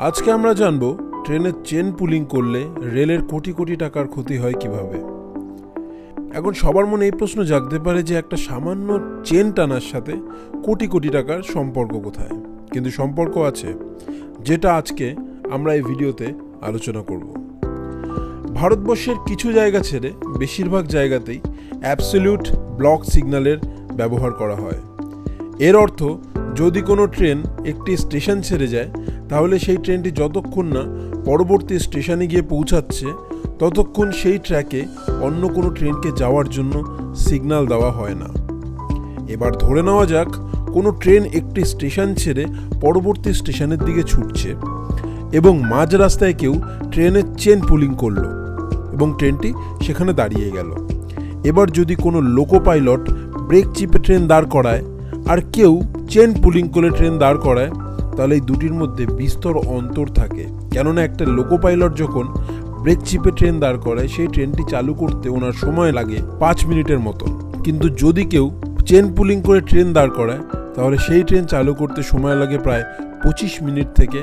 আজকে আমরা জানব ট্রেনের চেন পুলিং করলে রেলের কোটি কোটি টাকার ক্ষতি হয় কিভাবে। এখন সবার মনে এই প্রশ্ন জাগতে পারে যে একটা সামান্য চেন টানার সাথে কোটি কোটি টাকার সম্পর্ক কোথায়। কিন্তু সম্পর্ক আছে, যেটা আজকে আমরা এই ভিডিওতে আলোচনা করব। ভারতবর্ষের কিছু জায়গা ছেড়ে বেশিরভাগ জায়গাতেই অ্যাবসলিউট ব্লক সিগন্যালের ব্যবহার করা হয়। এর অর্থ, যদি কোনো ট্রেন একটি স্টেশন ছেড়ে যায়, তাহলে সেই ট্রেনটি যতক্ষণ না পরবর্তী স্টেশনে গিয়ে পৌঁছাচ্ছে ততক্ষণ সেই ট্র্যাকে অন্য কোনো ট্রেনকে যাওয়ার জন্য সিগন্যাল দেওয়া হয় না। এবার ধরে নেওয়া যাক কোনো ট্রেন একটি স্টেশন ছেড়ে পরবর্তী স্টেশনের দিকে ছুটছে এবং মাঝ রাস্তায় কেউ ট্রেনের চেন পুলিং করলো এবং ট্রেনটি সেখানে দাঁড়িয়ে গেল। এবার যদি কোনো লোকো পাইলট ব্রেক চিপে ট্রেন দাঁড় করায় আর কেউ চেন পুলিং করে ট্রেন দাঁড় করায়, তাহলে এই দুটির মধ্যে বিস্তর অন্তর থাকে। কেননা একটা লোকো পাইলট যখন ব্রেক চিপে ট্রেন দাঁড় করায়, সেই ট্রেনটি চালু করতে ওনার সময় লাগে 5 মিনিটের মতন। কিন্তু যদি কেউ চেন পুলিং করে ট্রেন দাঁড় করায়, তাহলে সেই ট্রেন চালু করতে সময় লাগে প্রায় 25 মিনিট থেকে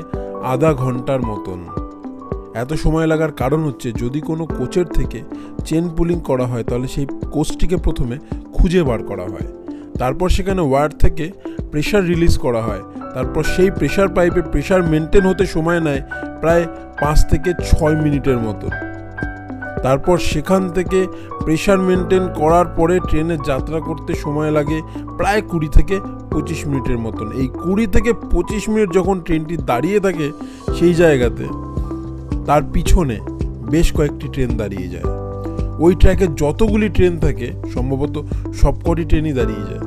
আধা ঘন্টার মতন। এত সময় লাগার কারণ হচ্ছে, যদি কোনো কোচের থেকে চেন পুলিং করা হয়, তাহলে সেই কোচটিকে প্রথমে খুঁজে বার করা হয়, তারপর সেখানে ওয়্যার থেকে প্রেশার রিলিজ করা হয়, তারপর সেই প্রেশার পাইপে প্রেশার মেনটেন হতে সময় নেয় প্রায় 5 থেকে 6 মিনিটের মতো। তারপর সেখান থেকে প্রেশার মেনটেন করার পরে ট্রেনের যাত্রা করতে সময় লাগে প্রায় 20 থেকে 25 মিনিটের মতন। এই 20 থেকে 25 মিনিট যখন ট্রেনটি দাঁড়িয়ে থাকে সেই জায়গাতে, তার পিছনে বেশ কয়েকটি ট্রেন দাঁড়িয়ে যায়। ওই ট্র্যাকে যতগুলি ট্রেন থাকে সম্ভবত সবকটি ট্রেনই দাঁড়িয়ে যায়।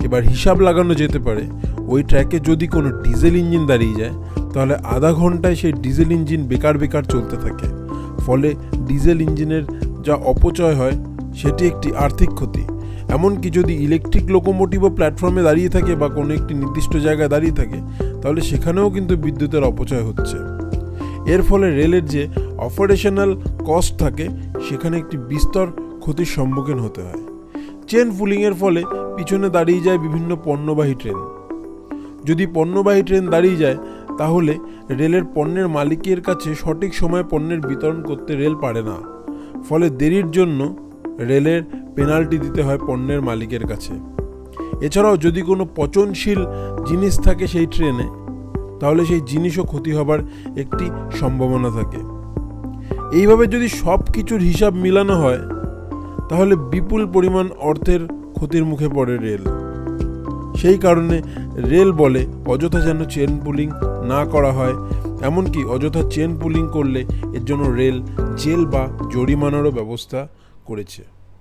এবার হিসাব লাগানো যেতে পারে, ওই ট্র্যাকে যদি কোনো ডিজেল ইঞ্জিন দাঁড়িয়ে যায়, তাহলে আধা ঘন্টায় সেই ডিজেল ইঞ্জিন বেকার চলতে থাকে। ফলে ডিজেল ইঞ্জিনের যা অপচয় হয় সেটি একটি আর্থিক ক্ষতি। এমনকি যদি ইলেকট্রিক লোকোমোটিভও প্ল্যাটফর্মে দাঁড়িয়ে থাকে বা কোনো একটি নির্দিষ্ট জায়গায় দাঁড়িয়ে থাকে, তাহলে সেখানেও কিন্তু বিদ্যুতের অপচয় হচ্ছে। এর ফলে রেলের যে অপারেশনাল কস্ট থাকে, সেখানে একটি বিস্তর ক্ষতির সম্মুখীন হতে হয়। চেন পুলিংয়ের ফলে পিছনে দাঁড়িয়ে যায় বিভিন্ন পণ্যবাহী ট্রেন। যদি পণ্যবাহী ট্রেন দাঁড়িয়ে যায়, তাহলে রেলের পণ্যের মালিকের কাছে সঠিক সময়ে পণ্যের বিতরণ করতে রেল পারে না। ফলে দেরির জন্য রেলের পেনাল্টি দিতে হয় পণ্যের মালিকের কাছে। এছাড়াও যদি কোনো পচনশীল জিনিস থাকে সেই ট্রেনে, তাহলে সেই জিনিসও ক্ষতি হবার একটি সম্ভাবনা থাকে। এইভাবে যদি সব কিছুর হিসাব মিলানো হয়, তাহলে বিপুল পরিমাণ অর্থের ক্ষতির মুখে পড়ে রেল। সেই কারণে রেল বলে অযথা যেন চেন পুলিং না করা হয়। এমনকি অযথা চেন পুলিং করলে এর জন্য রেল জেল বা জরিমানারও ব্যবস্থা করেছে।